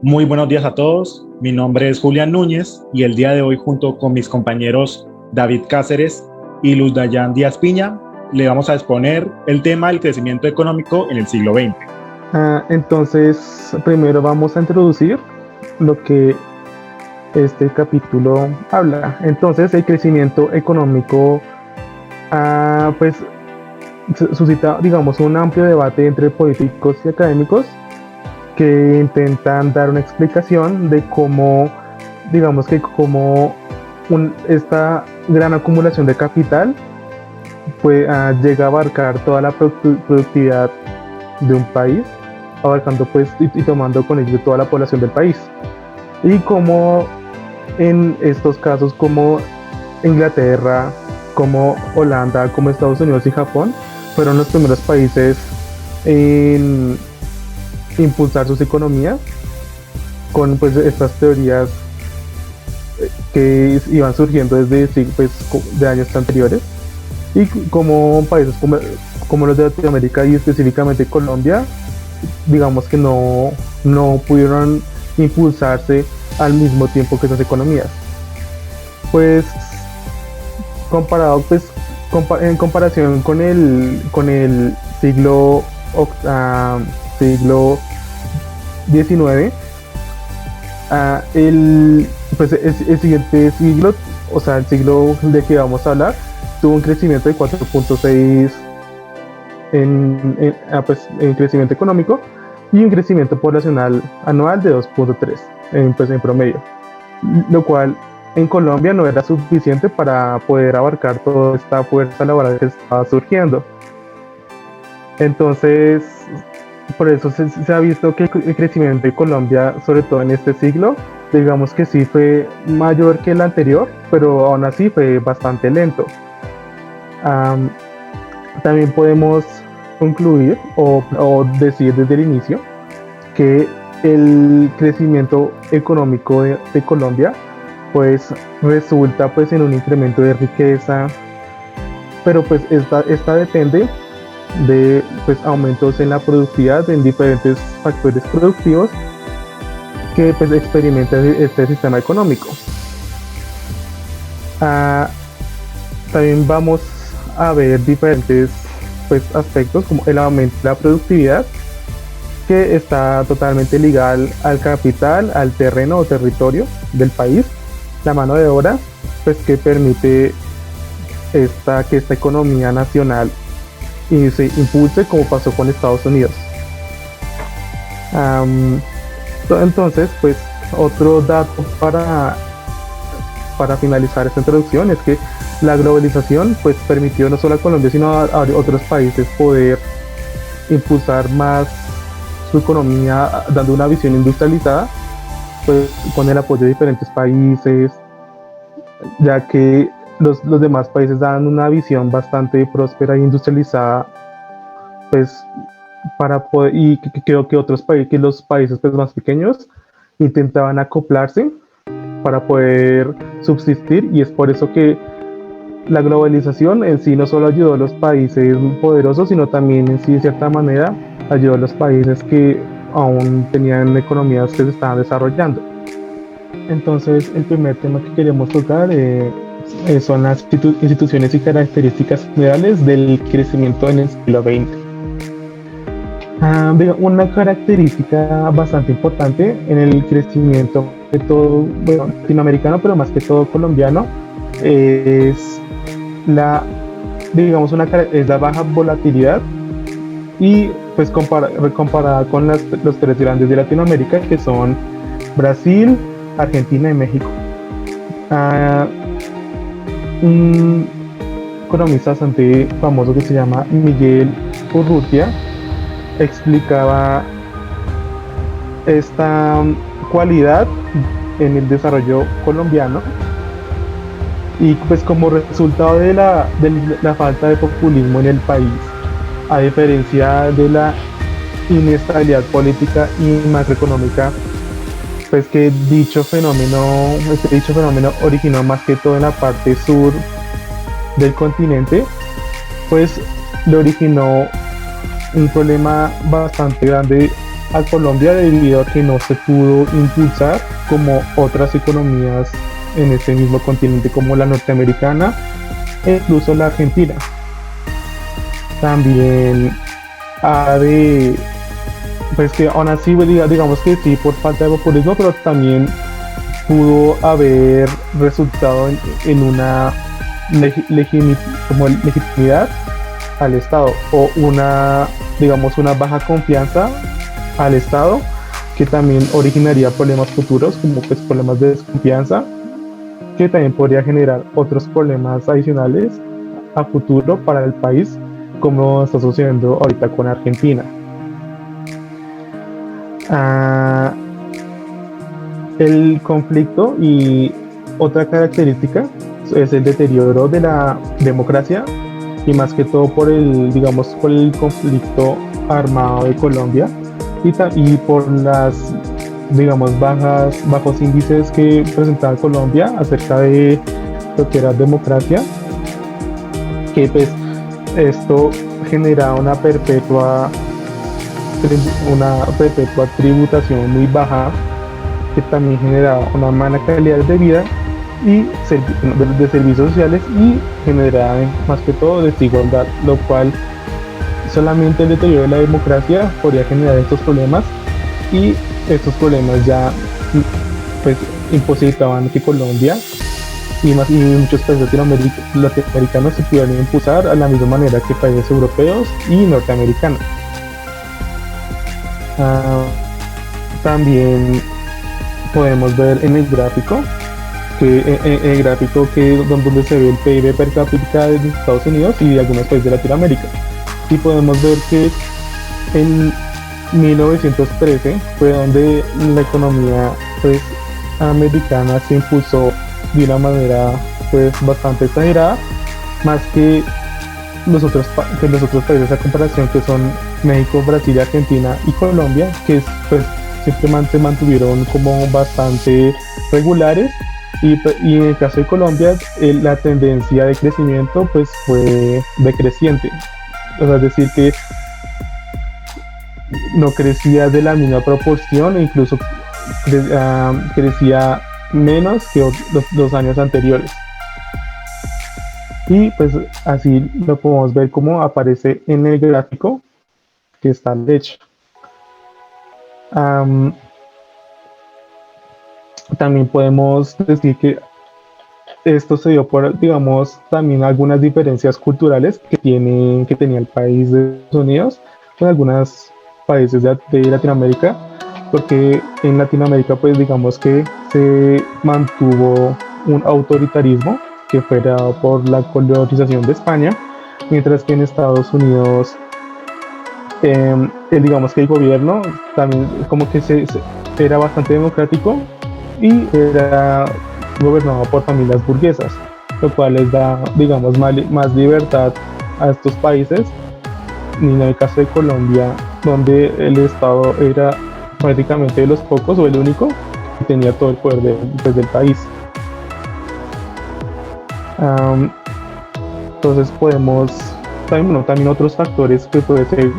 Muy buenos días a todos. Mi nombre es Julián Núñez y el día de hoy, junto con mis compañeros David Cáceres y Luz Dayan Díaz Piña, le vamos a exponer el tema del crecimiento económico en el siglo XX. Entonces, primero vamos a introducir lo que este capítulo habla. Entonces, el crecimiento económico, pues, suscita, digamos, un amplio debate entre políticos y académicos que intentan dar una explicación de cómo, digamos que cómo esta gran acumulación de capital pues, llega a abarcar toda la productividad de un país, abarcando pues y tomando con ello toda la población del país. Y como en estos casos como Inglaterra, como Holanda, como Estados Unidos y Japón, fueron los primeros países en impulsar sus economías con pues estas teorías que iban surgiendo desde pues, de años anteriores, y como países como los de Latinoamérica y específicamente Colombia, digamos que no pudieron impulsarse al mismo tiempo que esas economías. Pues comparado pues en comparación con el siglo XIX, pues el siguiente siglo, o sea, el siglo de que vamos a hablar, tuvo un crecimiento de 4.6 en crecimiento económico y un crecimiento poblacional anual de 2.3 pues, en promedio, lo cual en Colombia no era suficiente para poder abarcar toda esta fuerza laboral que estaba surgiendo. Entonces, por eso se ha visto que el crecimiento de Colombia, sobre todo en este siglo, digamos que sí fue mayor que el anterior, pero aún así fue bastante lento. También podemos concluir o decir desde el inicio que el crecimiento económico de Colombia pues resulta pues en un incremento de riqueza, pero pues esta depende de pues aumentos en la productividad en diferentes factores productivos que pues experimenta este sistema económico. También vamos a ver diferentes pues aspectos como el aumento de la productividad, que está totalmente ligada al capital, al terreno o territorio del país, la mano de obra, pues que permite que esta economía nacional y se impulse como pasó con Estados Unidos. Entonces, pues otro dato para finalizar esta introducción es que la globalización pues permitió no solo a Colombia sino a otros países poder impulsar más su economía dando una visión industrializada, pues con el apoyo de diferentes países, ya que los demás países dan una visión bastante próspera e industrializada, pues para poder, y creo que otros países, que los países pues, más pequeños intentaban acoplarse para poder subsistir, y es por eso que la globalización en sí no solo ayudó a los países poderosos, sino también en sí de cierta manera ayudó a los países que aún tenían economías que se estaban desarrollando. Entonces el primer tema que queremos tocar son las instituciones y características generales del crecimiento en el siglo XX. Una característica bastante importante en el crecimiento de todo, bueno, latinoamericano, pero más que todo colombiano, es es la baja volatilidad, y pues comparada con los tres grandes de Latinoamérica, que son Brasil, Argentina y México. Un economista bastante famoso que se llama Miguel Urrutia explicaba esta cualidad en el desarrollo colombiano, y pues como resultado de la falta de populismo en el país, a diferencia de la inestabilidad política y macroeconómica, pues que este dicho fenómeno originó más que todo en la parte sur del continente, pues le originó un problema bastante grande a Colombia debido a que no se pudo impulsar como otras economías en este mismo continente como la norteamericana e incluso la argentina. También ha de, pues que aún así digamos que sí por falta de populismo, pero también pudo haber resultado en una como legitimidad al Estado o una, digamos, una baja confianza al Estado que también originaría problemas futuros como pues problemas de desconfianza que también podría generar otros problemas adicionales a futuro para el país como está sucediendo ahorita con Argentina. Ah, el conflicto y otra característica es el deterioro de la democracia y más que todo por el, digamos, por el conflicto armado de Colombia y por las, digamos, bajos índices que presentaba Colombia acerca de lo que era democracia, que pues esto genera una perpetua tributación muy baja que también genera una mala calidad de vida y de servicios sociales y genera más que todo desigualdad, lo cual solamente el deterioro de la democracia podría generar estos problemas y estos problemas ya pues imposibilitaban que Colombia y muchos países latinoamericanos se pudieran impulsar a la misma manera que países europeos y norteamericanos. También podemos ver en el gráfico donde se ve el PIB per cápita de Estados Unidos y de algunos países de Latinoamérica. Y podemos ver que en 1913 fue donde la economía pues, americana se impulsó de una manera pues, bastante exagerada, más que los otros países a comparación que son México, Brasil, Argentina y Colombia, que pues, siempre se mantuvieron como bastante regulares y en el caso de Colombia la tendencia de crecimiento pues fue decreciente, o sea, es decir que no crecía de la misma proporción e incluso crecía menos que los años anteriores. Y pues así lo podemos ver como aparece en el gráfico que está al derecho. También podemos decir que esto se dio por, digamos, también algunas diferencias culturales que tenía el país de Estados Unidos con algunos países de Latinoamérica, porque en Latinoamérica pues digamos que se mantuvo un autoritarismo que fue dado por la colonización de España, mientras que en Estados Unidos digamos que el gobierno también como que era bastante democrático y era gobernado por familias burguesas, lo cual les da, digamos, más libertad a estos países. Y en el caso de Colombia, donde el Estado era prácticamente de los pocos o el único que tenía todo el poder del país. Entonces podemos, también otros factores que puede ser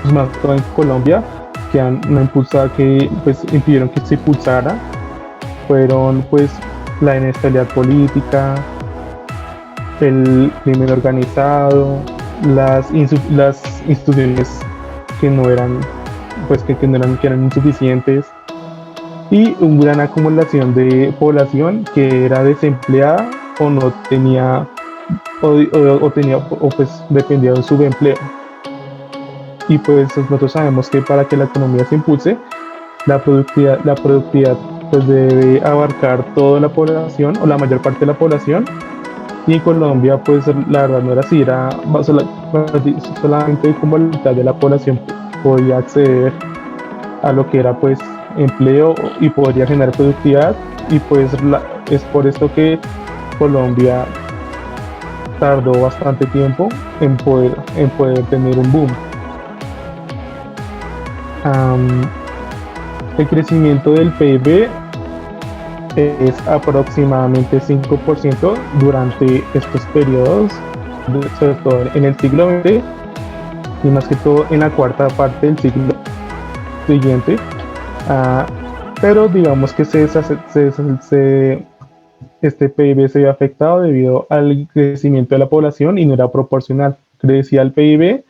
pues, más todo en Colombia, que pues, impidieron que se impulsara, fueron pues la inestabilidad política, el crimen organizado, las instituciones que no eran que eran insuficientes y una gran acumulación de población que era desempleada o no tenía o pues dependía de un subempleo. Y pues nosotros sabemos que para que la economía se impulse, la productividad pues debe abarcar toda la población o la mayor parte de la población, y en Colombia pues la verdad no era así, era solamente como la mitad de la población podía acceder a lo que era pues empleo y podría generar productividad, y pues es por esto que Colombia tardó bastante tiempo en poder tener un boom. El crecimiento del PIB es aproximadamente 5% durante estos periodos, sobre todo en el siglo XX y más que todo en la cuarta parte del siglo. constituyente, ah, pero digamos que este PIB se vio afectado debido al crecimiento de la población y no era proporcional. Crecía el PIB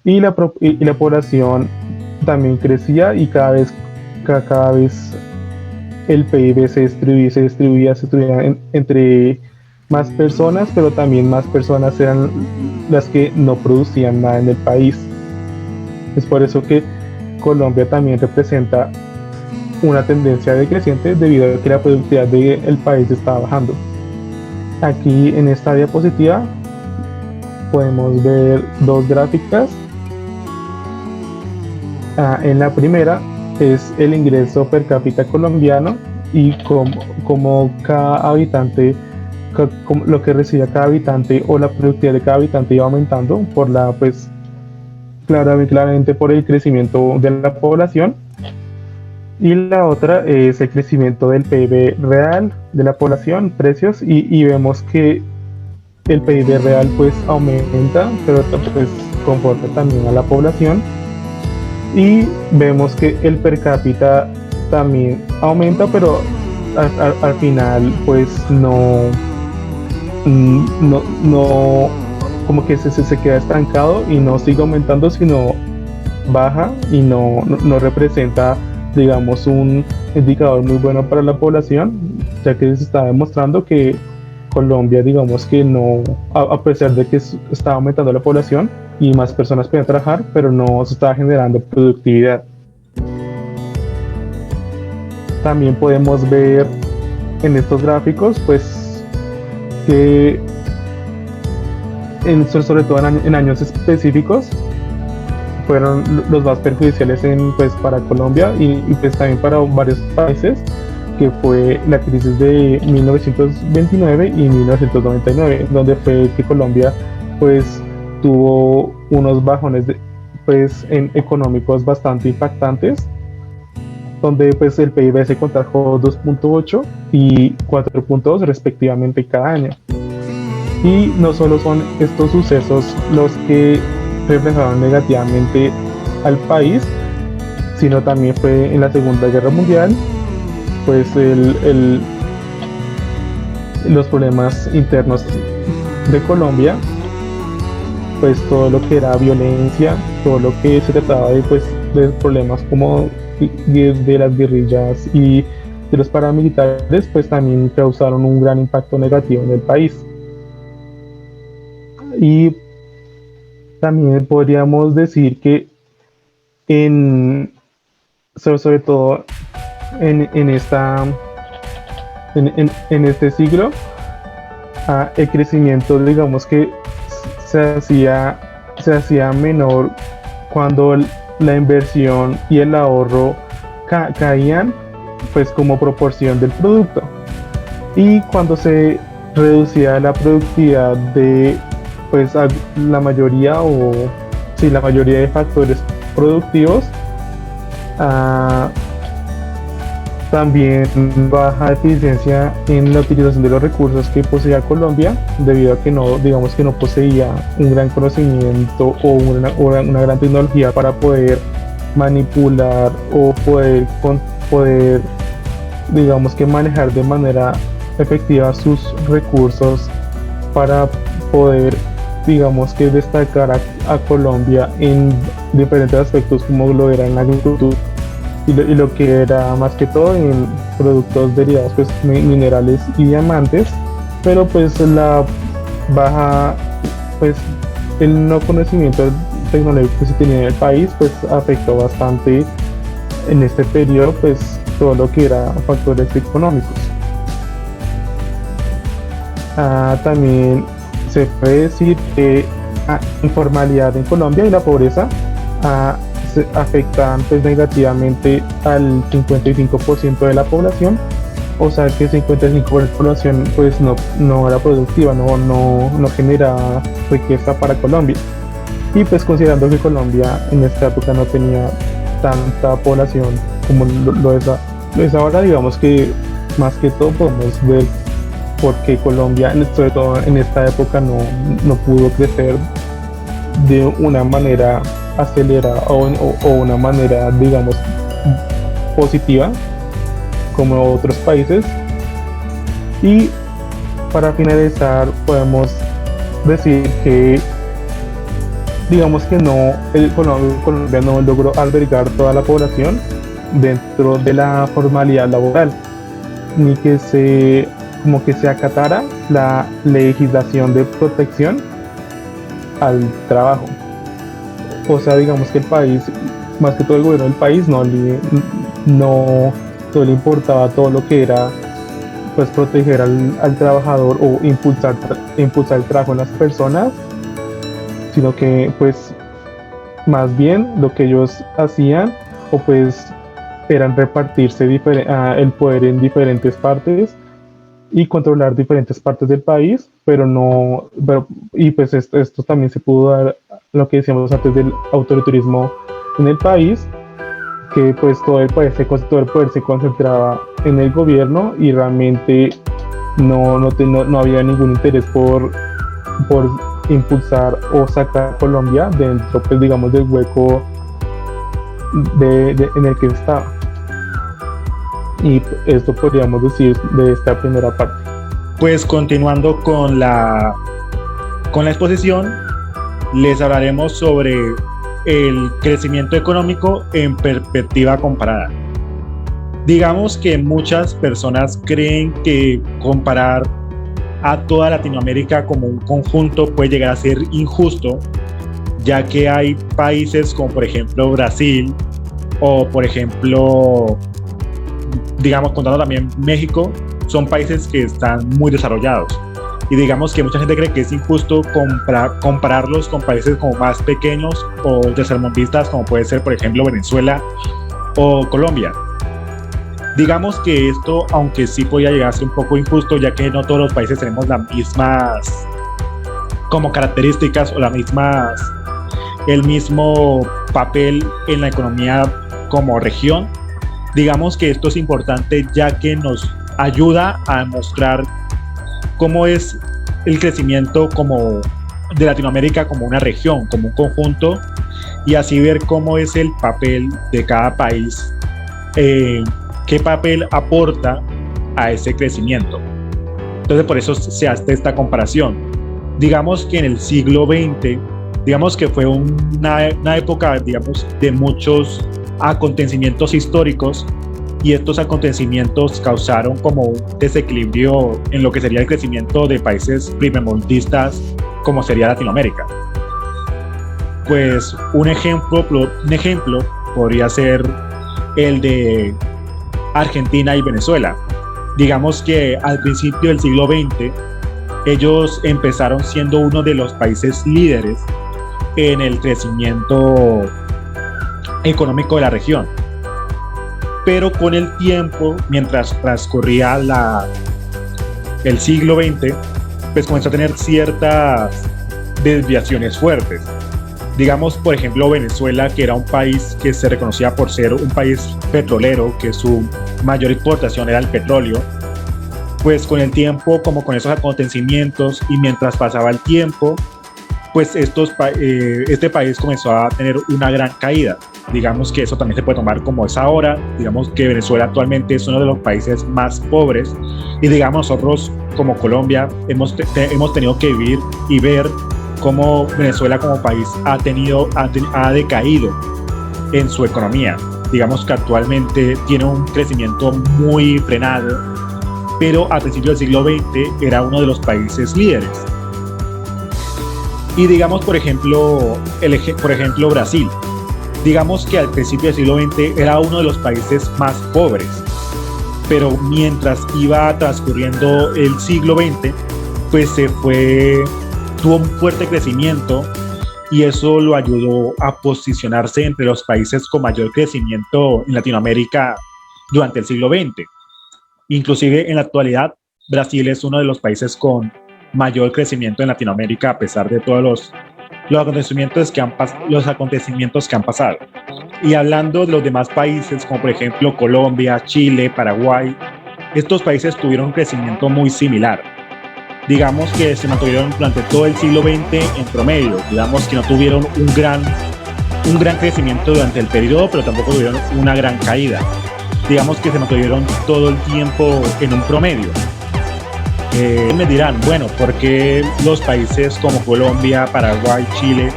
y la población también crecía y cada vez el PIB se distribuía entre más personas, pero también más personas eran las que no producían nada en el país. Es por eso que Colombia también representa una tendencia decreciente debido a que la productividad del país está bajando. Aquí en esta diapositiva podemos ver dos gráficas. En la primera es el ingreso per cápita colombiano y como cada habitante, lo que recibía cada habitante o la productividad de cada habitante iba aumentando por claramente por el crecimiento de la población. Y la otra es el crecimiento del PIB real de la población, precios, y vemos que el PIB real pues aumenta, pero pues conforta también a la población. Y vemos que el per cápita también aumenta, pero al final pues no como que se queda estancado y no sigue aumentando, sino baja y no representa, digamos, un indicador muy bueno para la población, ya que se está demostrando que Colombia, digamos que no, a pesar de que está aumentando la población y más personas pueden trabajar, pero no se está generando productividad. También podemos ver en estos gráficos, pues, que sobre todo en años específicos, fueron los más perjudiciales para Colombia y pues también para varios países, que fue la crisis de 1929 y 1999, donde fue que Colombia pues tuvo unos bajones económicos bastante impactantes, donde pues el PIB se contrajo 2.8 y 4.2 respectivamente cada año. Y no solo son estos sucesos los que reflejaron negativamente al país, sino también fue en la Segunda Guerra Mundial, pues los problemas internos de Colombia, pues todo lo que era violencia, todo lo que se trataba de problemas como de las guerrillas y de los paramilitares, pues también causaron un gran impacto negativo en el país. Y también podríamos decir que sobre todo en este siglo, el crecimiento, digamos que se hacía menor cuando la inversión y el ahorro caían pues como proporción del producto, y cuando se reducía la productividad de pues la mayoría de factores productivos, también baja eficiencia en la utilización de los recursos que poseía Colombia, debido a que no poseía un gran conocimiento o una gran tecnología para poder manipular o poder digamos que manejar de manera efectiva sus recursos para poder, digamos que destacar a Colombia en diferentes aspectos, como lo era en la agricultura y lo que era más que todo en productos derivados, pues minerales y diamantes. Pero pues la baja, pues el no conocimiento tecnológico que se tenía en el país, pues afectó bastante en este periodo pues todo lo que era factores económicos. También se puede decir que la informalidad en Colombia y la pobreza afectan pues negativamente al 55% de la población, o sea que el 55% de la población pues no era productiva, no generaba riqueza para Colombia. Y pues considerando que Colombia en esta época no tenía tanta población como lo es ahora, digamos que más que todo podemos ver por qué Colombia, sobre todo en esta época, no pudo crecer de una manera acelerada o una manera, digamos, positiva como otros países. Y para finalizar podemos decir que digamos que no, Colombia no logró albergar toda la población dentro de la formalidad laboral, ni que se acatara la legislación de protección al trabajo. O sea, digamos que el país, más que todo el gobierno del país, no le importaba todo lo que era pues proteger al trabajador o impulsar el trabajo en las personas, sino que pues más bien lo que ellos hacían o pues eran repartirse el poder en diferentes partes y controlar diferentes partes del país, y pues esto también se pudo dar, lo que decíamos antes del autoritarismo en el país, que pues todo el poder se concentraba en el gobierno y realmente no había ningún interés por impulsar o sacar a Colombia dentro, pues digamos, del hueco en el que estaba. Y esto podríamos decir de esta primera parte. Pues continuando con la exposición, les hablaremos sobre el crecimiento económico en perspectiva comparada. Digamos que muchas personas creen que comparar a toda Latinoamérica como un conjunto puede llegar a ser injusto, ya que hay países como por ejemplo Brasil o por ejemplo, digamos, contando también México, son países que están muy desarrollados. Y digamos que mucha gente cree que es injusto compararlos con países como más pequeños o tercermundistas, como puede ser, por ejemplo, Venezuela o Colombia. Digamos que esto, aunque sí podría llegar a ser un poco injusto, ya que no todos los países tenemos las mismas como características o el mismo papel en la economía como región. Digamos que esto es importante, ya que nos ayuda a mostrar cómo es el crecimiento de Latinoamérica como una región, como un conjunto, y así ver cómo es el papel de cada país, qué papel aporta a ese crecimiento. Entonces por eso se hace esta comparación. Digamos que en el siglo XX, digamos que fue una época, digamos, de muchos acontecimientos históricos, y estos acontecimientos causaron como un desequilibrio en lo que sería el crecimiento de países primermundistas como sería Latinoamérica. Pues un ejemplo podría ser el de Argentina y Venezuela. Digamos que al principio del siglo XX ellos empezaron siendo uno de los países líderes en el crecimiento económico de la región. Pero con el tiempo, mientras transcurría el siglo XX, pues comenzó a tener ciertas desviaciones fuertes. Digamos, por ejemplo, Venezuela, que era un país que se reconocía por ser un país petrolero, que su mayor exportación era el petróleo, pues con el tiempo, como con esos acontecimientos y mientras pasaba el tiempo, pues este país comenzó a tener una gran caída. Digamos que eso también se puede tomar como es ahora. Digamos que Venezuela actualmente es uno de los países más pobres, y digamos nosotros como Colombia hemos tenido que vivir y ver cómo Venezuela como país ha decaído en su economía. Digamos que actualmente tiene un crecimiento muy frenado, pero al principio del siglo XX era uno de los países líderes. Y digamos, por ejemplo, Brasil. Digamos que al principio del siglo XX era uno de los países más pobres, pero mientras iba transcurriendo el siglo XX, pues tuvo un fuerte crecimiento, y eso lo ayudó a posicionarse entre los países con mayor crecimiento en Latinoamérica durante el siglo XX. Inclusive en la actualidad, Brasil es uno de los países con mayor crecimiento en Latinoamérica, a pesar de todos los acontecimientos que han pasado. Y hablando de los demás países, como por ejemplo Colombia, Chile, Paraguay, estos países tuvieron un crecimiento muy similar. Digamos que se mantuvieron durante todo el siglo XX en promedio. Digamos que no tuvieron un gran un gran crecimiento durante el periodo, pero tampoco tuvieron una gran caída. Digamos que se mantuvieron todo el tiempo en un promedio. Me dirán, bueno, ¿por qué los países como Colombia, Paraguay, Chile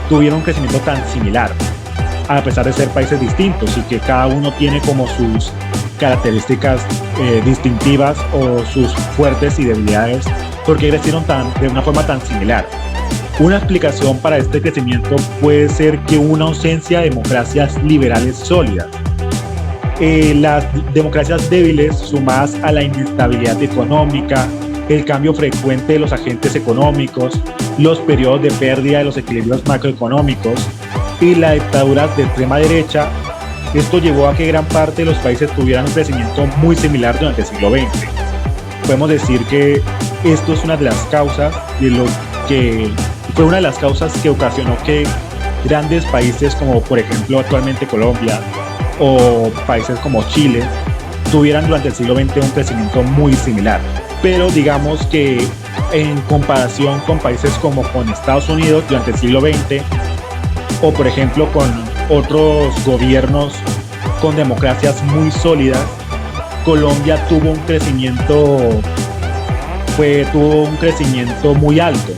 tuvieron un crecimiento tan similar? A pesar de ser países distintos y que cada uno tiene como sus características distintivas o sus fuertes y debilidades, ¿por qué crecieron de una forma tan similar? Una explicación para este crecimiento puede ser que hubo una ausencia de democracias liberales sólidas. Las democracias débiles, sumadas a la inestabilidad económica, el cambio frecuente de los agentes económicos, los periodos de pérdida de los equilibrios macroeconómicos y la dictadura de extrema derecha, esto llevó a que gran parte de los países tuvieran un crecimiento muy similar durante el siglo XX. Podemos decir que esto es una de las causas de lo que fue una de las causas que ocasionó que grandes países como por ejemplo actualmente Colombia o países como Chile tuvieran durante el siglo XX un crecimiento muy similar. Pero digamos que en comparación con países como con Estados Unidos durante el siglo XX o por ejemplo con otros gobiernos con democracias muy sólidas, Colombia tuvo un crecimiento muy alto.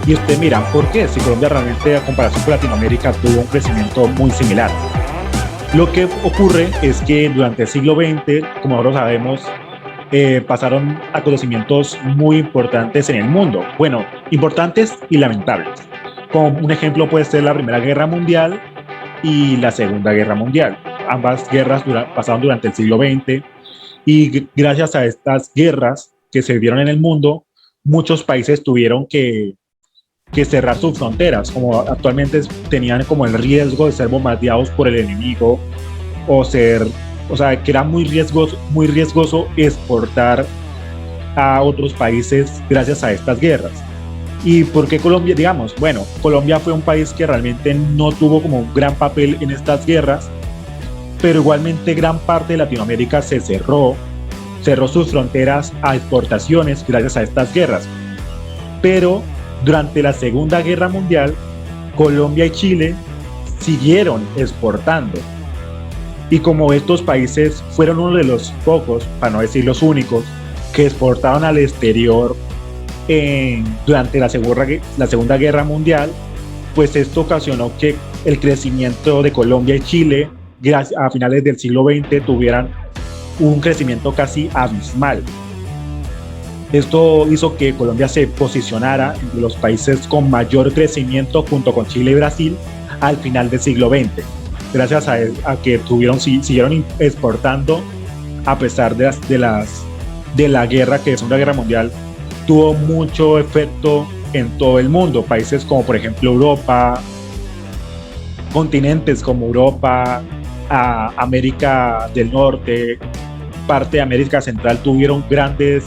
Y ustedes miran, ¿por qué? Si Colombia realmente, a comparación con Latinoamérica, tuvo un crecimiento muy similar. Lo que ocurre es que durante el siglo XX, como ahora sabemos, pasaron acontecimientos muy importantes en el mundo. Bueno, importantes y lamentables. Como un ejemplo puede ser la Primera Guerra Mundial y la Segunda Guerra Mundial. Ambas guerras pasaron durante el siglo XX y gracias a estas guerras que se vieron en el mundo, muchos países tuvieron que cerrar sus fronteras, como actualmente tenían como el riesgo de ser bombardeados por el enemigo o sea, que era muy riesgoso exportar a otros países gracias a estas guerras. ¿Y por qué Colombia? Digamos, bueno, Colombia fue un país que realmente no tuvo como un gran papel en estas guerras, pero igualmente gran parte de Latinoamérica cerró sus fronteras a exportaciones gracias a estas guerras. Pero durante la Segunda Guerra Mundial, Colombia y Chile siguieron exportando. Y como estos países fueron uno de los pocos, para no decir los únicos, que exportaron al exterior durante la Segunda Guerra Mundial, pues esto ocasionó que el crecimiento de Colombia y Chile a finales del siglo XX tuvieran un crecimiento casi abismal. Esto hizo que Colombia se posicionara entre los países con mayor crecimiento junto con Chile y Brasil al final del siglo XX, gracias a que siguieron exportando a pesar de la guerra, que es una guerra mundial, tuvo mucho efecto en todo el mundo. Países como por ejemplo Europa, continentes como Europa, América del Norte, parte de América Central tuvieron grandes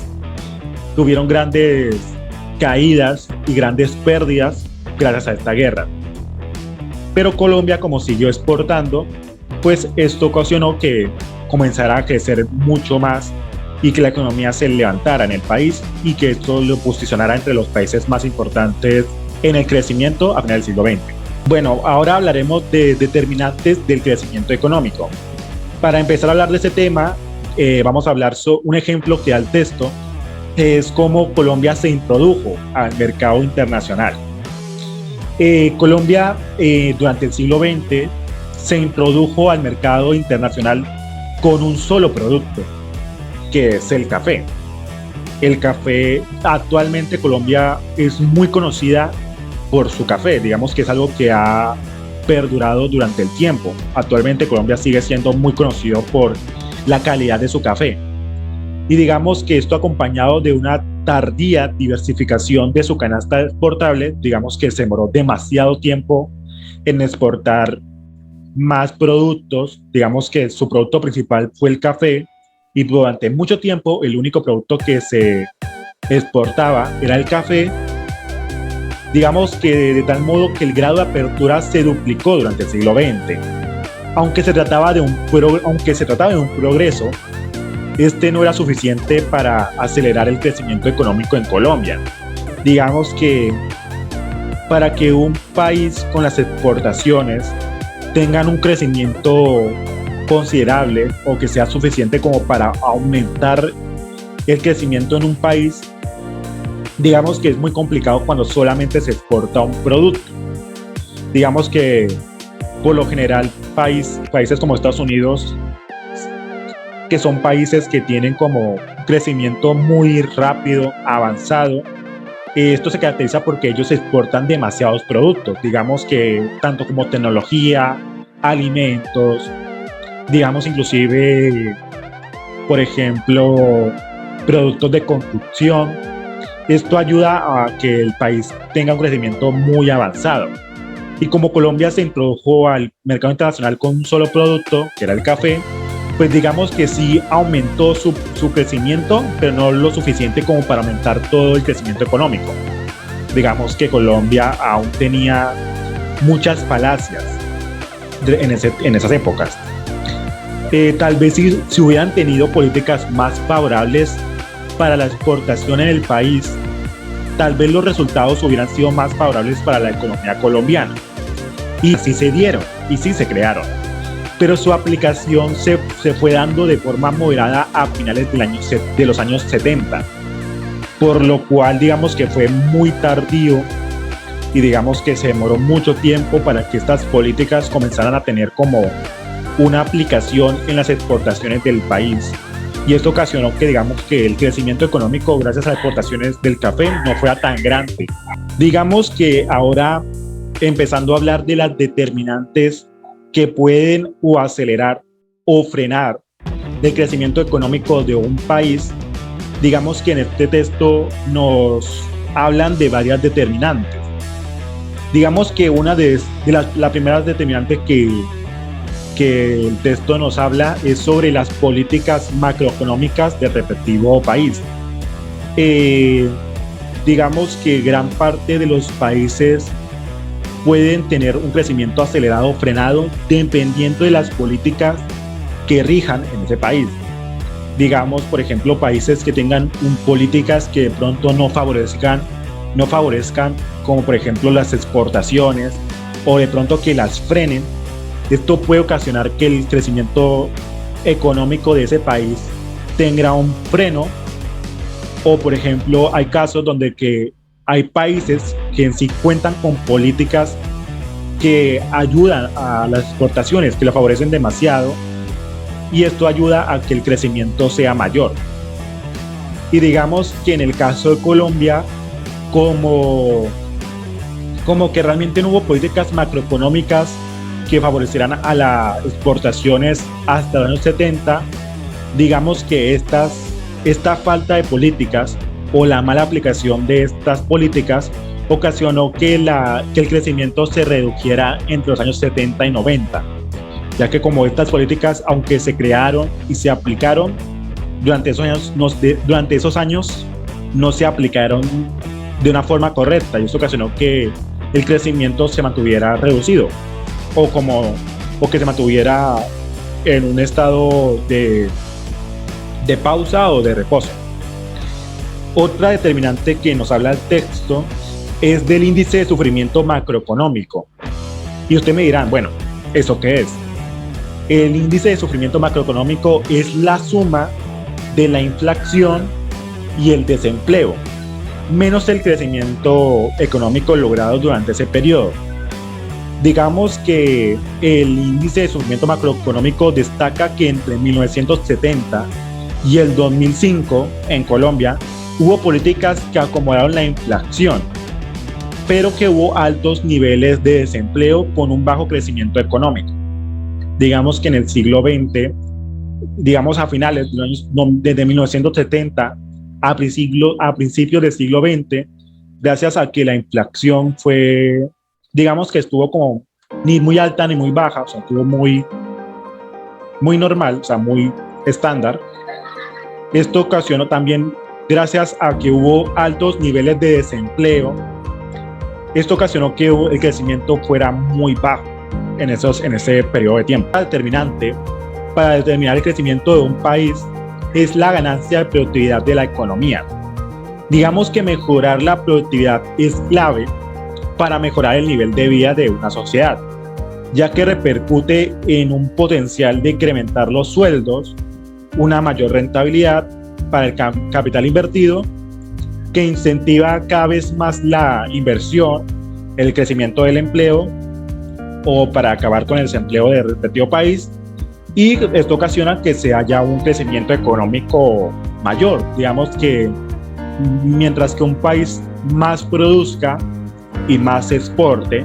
caídas y grandes pérdidas gracias a esta guerra. Pero Colombia, como siguió exportando, pues esto ocasionó que comenzara a crecer mucho más y que la economía se levantara en el país y que esto lo posicionara entre los países más importantes en el crecimiento a finales del siglo XX. Bueno, ahora hablaremos de determinantes del crecimiento económico. Para empezar a hablar de este tema, vamos a hablar sobre un ejemplo que da el texto, es cómo Colombia se introdujo al mercado internacional. Colombia durante el siglo XX se introdujo al mercado internacional con un solo producto, que es el café. El café, actualmente Colombia es muy conocida por su café, digamos que es algo que ha perdurado durante el tiempo. Actualmente Colombia sigue siendo muy conocido por la calidad de su café. Y digamos que esto acompañado de una tardía diversificación de su canasta exportable, digamos que se demoró demasiado tiempo en exportar más productos, digamos que su producto principal fue el café y durante mucho tiempo el único producto que se exportaba era el café, digamos que de tal modo que el grado de apertura se duplicó durante el siglo XX. Aunque se trataba de un progreso, este no era suficiente para acelerar el crecimiento económico en Colombia. Digamos que para que un país con las exportaciones tengan un crecimiento considerable o que sea suficiente como para aumentar el crecimiento en un país, digamos que es muy complicado cuando solamente se exporta un producto. Digamos que por lo general países como Estados Unidos, que son países que tienen como un crecimiento muy rápido, avanzado, esto se caracteriza porque ellos exportan demasiados productos, digamos que tanto como tecnología, alimentos, digamos inclusive, por ejemplo, productos de construcción. Esto ayuda a que el país tenga un crecimiento muy avanzado. Y como Colombia se introdujo al mercado internacional con un solo producto, que era el café, pues digamos que sí aumentó su crecimiento, pero no lo suficiente como para aumentar todo el crecimiento económico. Digamos que Colombia aún tenía muchas falacias en esas épocas. Tal vez si hubieran tenido políticas más favorables para la exportación en el país, tal vez los resultados hubieran sido más favorables para la economía colombiana. Y sí se dieron, y sí se crearon. Pero su aplicación se fue dando de forma moderada a finales de los años 70, por lo cual digamos que fue muy tardío y digamos que se demoró mucho tiempo para que estas políticas comenzaran a tener como una aplicación en las exportaciones del país. Y esto ocasionó que digamos que el crecimiento económico gracias a las exportaciones del café no fuera tan grande. Digamos que ahora, empezando a hablar de las determinantes que pueden o acelerar o frenar el crecimiento económico de un país, digamos que en este texto nos hablan de varias determinantes. Digamos que una de las primeras determinantes que el texto nos habla es sobre las políticas macroeconómicas del respectivo país. Digamos que gran parte de los países pueden tener un crecimiento acelerado o frenado dependiendo de las políticas que rijan en ese país. Digamos, por ejemplo, países que tengan políticas que de pronto no favorezcan, como por ejemplo las exportaciones, o de pronto que las frenen. Esto puede ocasionar que el crecimiento económico de ese país tenga un freno, o por ejemplo hay casos donde que hay países que en sí cuentan con políticas que ayudan a las exportaciones, que lo favorecen demasiado, y esto ayuda a que el crecimiento sea mayor. Y digamos que en el caso de Colombia, como que realmente no hubo políticas macroeconómicas que favorecieran a las exportaciones hasta los años 70, digamos que esta falta de políticas o la mala aplicación de estas políticas ocasionó que el crecimiento se redujera entre los años 70 y 90, ya que como estas políticas, aunque se crearon y se aplicaron, durante esos años no se aplicaron de una forma correcta, y eso ocasionó que el crecimiento se mantuviera reducido o que se mantuviera en un estado de pausa o de reposo. Otra determinante que nos habla el texto es del índice de sufrimiento macroeconómico. Y ustedes me dirán, bueno, ¿eso qué es? El índice de sufrimiento macroeconómico es la suma de la inflación y el desempleo, menos el crecimiento económico logrado durante ese periodo. Digamos que el índice de sufrimiento macroeconómico destaca que entre 1970 y el 2005 en Colombia hubo políticas que acomodaron la inflación, pero que hubo altos niveles de desempleo con un bajo crecimiento económico. Digamos que en el siglo XX, digamos a finales de los años, desde 1970 a principios del siglo XX, gracias a que la inflación fue, digamos que estuvo como ni muy alta ni muy baja, o sea, estuvo muy normal, o sea, muy estándar. Esto ocasionó también, gracias a que hubo altos niveles de desempleo, esto ocasionó que el crecimiento fuera muy bajo en ese periodo de tiempo. La determinante para determinar el crecimiento de un país es la ganancia de productividad de la economía. Digamos que mejorar la productividad es clave para mejorar el nivel de vida de una sociedad, ya que repercute en un potencial de incrementar los sueldos, una mayor rentabilidad para el capital invertido, que incentiva cada vez más la inversión, el crecimiento del empleo o para acabar con el desempleo del respectivo país, y esto ocasiona que se haya un crecimiento económico mayor. Digamos que mientras que un país más produzca y más exporte,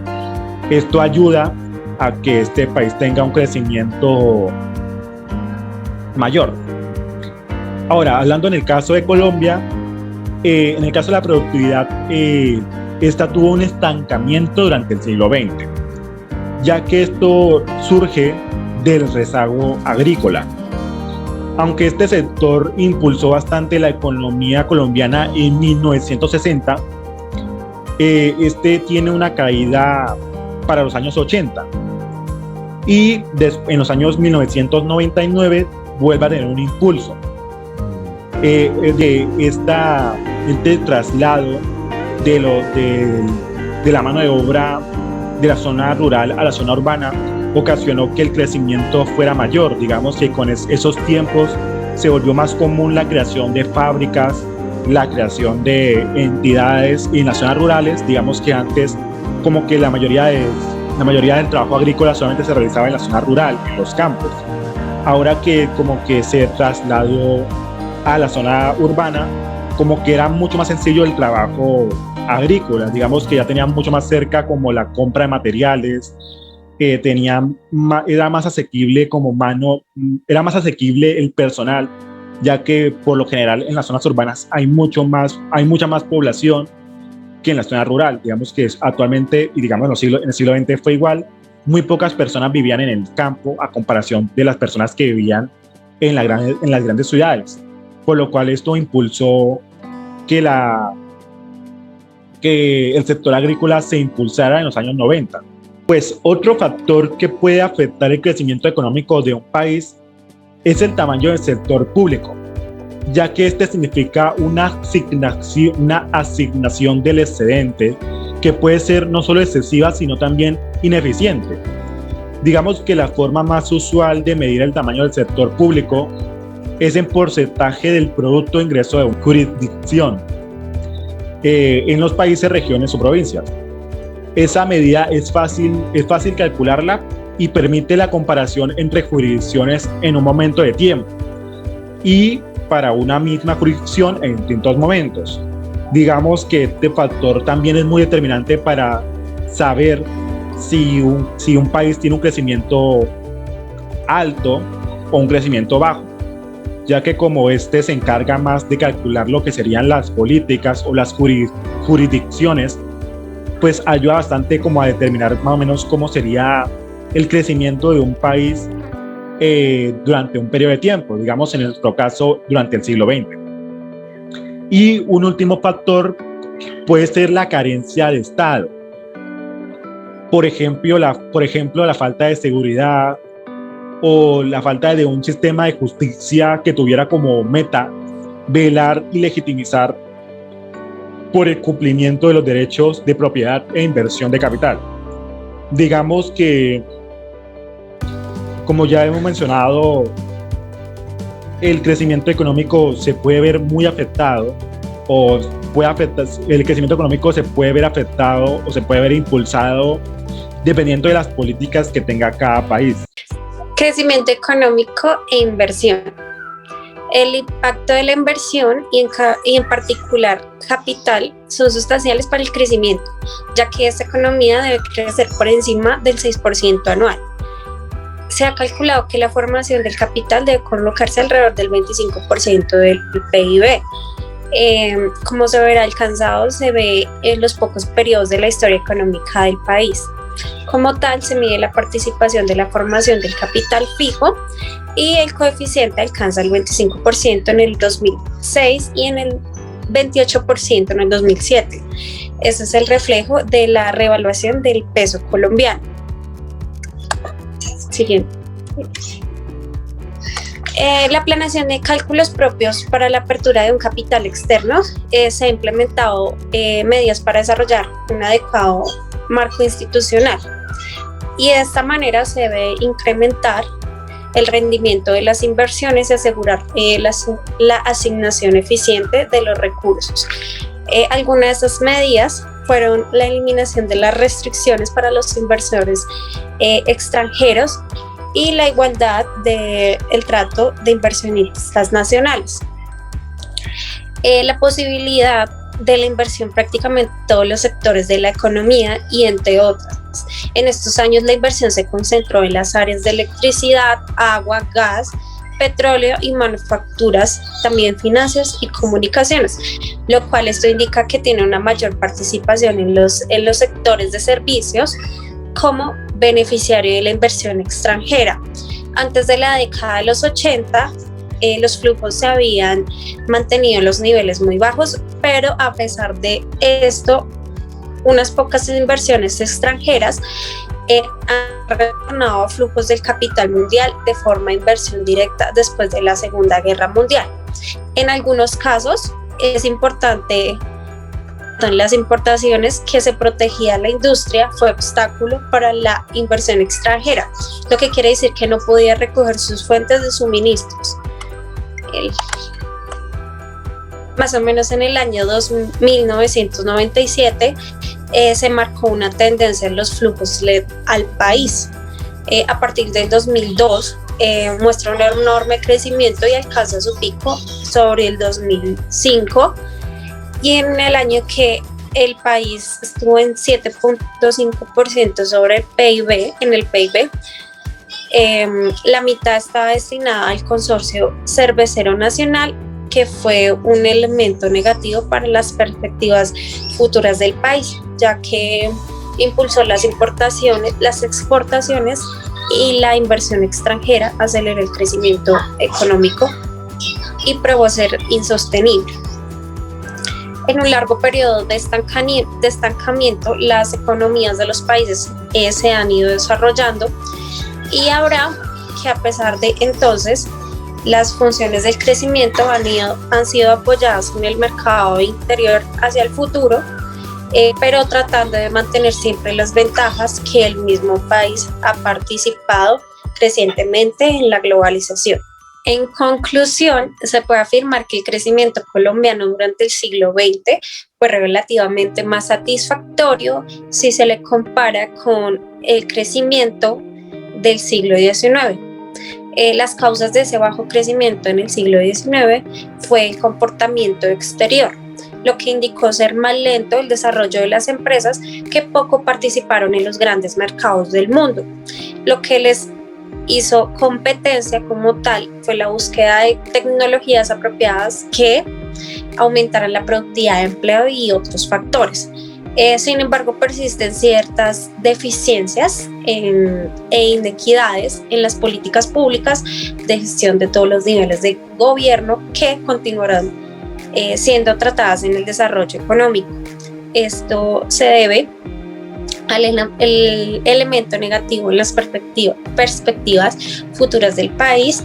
esto ayuda a que este país tenga un crecimiento mayor. Ahora, hablando en el caso de Colombia, en el caso de la productividad, esta tuvo un estancamiento durante el siglo XX, ya que esto surge del rezago agrícola. Aunque este sector impulsó bastante la economía colombiana en 1960, este tiene una caída para los años 80 y en los años 1999 vuelve a tener un impulso. Este traslado de la mano de obra de la zona rural a la zona urbana ocasionó que el crecimiento fuera mayor. Digamos que con esos tiempos se volvió más común la creación de fábricas, la creación de entidades en las zonas rurales. Digamos que antes como que la mayoría del trabajo agrícola solamente se realizaba en la zona rural, en los campos. Ahora que como que se trasladó a la zona urbana, como que era mucho más sencillo el trabajo agrícola. Digamos que ya tenían mucho más cerca como la compra de materiales, era más asequible era más asequible el personal, ya que por lo general en las zonas urbanas hay mucha más población que en la zona rural. Digamos que actualmente, y digamos en el siglo XX fue igual, muy pocas personas vivían en el campo a comparación de las personas que vivían en las grandes ciudades, por lo cual esto impulsó que el sector agrícola se impulsara en los años 90. Pues otro factor que puede afectar el crecimiento económico de un país es el tamaño del sector público, ya que este significa una asignación del excedente que puede ser no solo excesiva, sino también ineficiente. Digamos que la forma más usual de medir el tamaño del sector público es en porcentaje del Producto Ingreso de una jurisdicción en los países, regiones o provincias. Esa medida es fácil calcularla y permite la comparación entre jurisdicciones en un momento de tiempo y para una misma jurisdicción en distintos momentos. Digamos que este factor también es muy determinante para saber si un país tiene un crecimiento alto o un crecimiento bajo, ya que como este se encarga más de calcular lo que serían las políticas o las jurisdicciones, pues ayuda bastante como a determinar más o menos cómo sería el crecimiento de un país durante un periodo de tiempo, digamos en nuestro caso durante el siglo XX. Y un último factor puede ser la carencia de Estado. Por ejemplo, la falta de seguridad o la falta de un sistema de justicia que tuviera como meta velar y legitimizar por el cumplimiento de los derechos de propiedad e inversión de capital. Digamos que, como ya hemos mencionado, el crecimiento económico se puede ver muy afectado el crecimiento económico se puede ver afectado o se puede ver impulsado dependiendo de las políticas que tenga cada país. Crecimiento económico e inversión. El impacto de la inversión y en particular capital son sustanciales para el crecimiento, ya que esta economía debe crecer por encima del 6% anual. Se ha calculado que la formación del capital debe colocarse alrededor del 25% del PIB. Como se verá alcanzado, se ve en los pocos periodos de la historia económica del país. Como tal, se mide la participación de la formación del capital fijo y el coeficiente alcanza el 25% en el 2006 y en el 28% en el 2007. Ese es el reflejo de la revaluación del peso colombiano. Siguiente. La planeación de cálculos propios para la apertura de un capital externo se ha implementado medidas para desarrollar un adecuado marco institucional. Y de esta manera se debe incrementar el rendimiento de las inversiones y asegurar la asignación eficiente de los recursos. Algunas de estas medidas fueron la eliminación de las restricciones para los inversores extranjeros y la igualdad del trato de inversionistas nacionales. La posibilidad de la inversión prácticamente en todos los sectores de la economía y entre otras. En estos años la inversión se concentró en las áreas de electricidad, agua, gas, petróleo y manufacturas, también finanzas y comunicaciones, lo cual esto indica que tiene una mayor participación en los sectores de servicios como beneficiario de la inversión extranjera. Antes de la década de los 80, los flujos se habían mantenido en los niveles muy bajos, pero a pesar de esto, unas pocas inversiones extranjeras han retornado a flujos del capital mundial de forma de inversión directa después de la Segunda Guerra Mundial. En algunos casos es importante en las importaciones que se protegía la industria fue obstáculo para la inversión extranjera, lo que quiere decir que no podía recoger sus fuentes de suministros. Más o menos en el año 1997 se marcó una tendencia en los flujos LED al país. A partir del 2002 muestra un enorme crecimiento y alcanza su pico sobre el 2005, y en el año que el país estuvo en 7.5% sobre el PIB, la mitad estaba destinada al consorcio cervecero nacional, que fue un elemento negativo para las perspectivas futuras del país, ya que impulsó las importaciones, las exportaciones y la inversión extranjera, aceleró el crecimiento económico y probó ser insostenible. En un largo periodo de estancamiento, las economías de los países se han ido desarrollando, y ahora que a pesar de entonces las funciones del crecimiento han sido apoyadas en el mercado interior hacia el futuro, pero tratando de mantener siempre las ventajas que el mismo país ha participado crecientemente en la globalización. En conclusión, se puede afirmar que el crecimiento colombiano durante el siglo XX fue relativamente más satisfactorio si se le compara con el crecimiento del siglo XIX. Las causas de ese bajo crecimiento en el siglo XIX fue el comportamiento exterior, lo que indicó ser más lento el desarrollo de las empresas que poco participaron en los grandes mercados del mundo. Lo que les hizo competencia como tal fue la búsqueda de tecnologías apropiadas que aumentaran la productividad de empleo y otros factores. Sin embargo, persisten ciertas deficiencias e inequidades en las políticas públicas de gestión de todos los niveles de gobierno que continuarán siendo tratadas en el desarrollo económico. Esto se debe al elemento negativo en las perspectivas futuras del país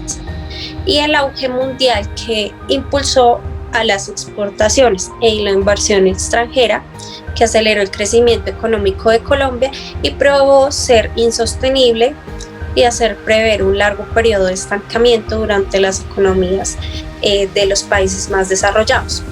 y el auge mundial que impulsó a las exportaciones y la inversión extranjera, que aceleró el crecimiento económico de Colombia y probó ser insostenible y hacer prever un largo periodo de estancamiento durante las economías de los países más desarrollados.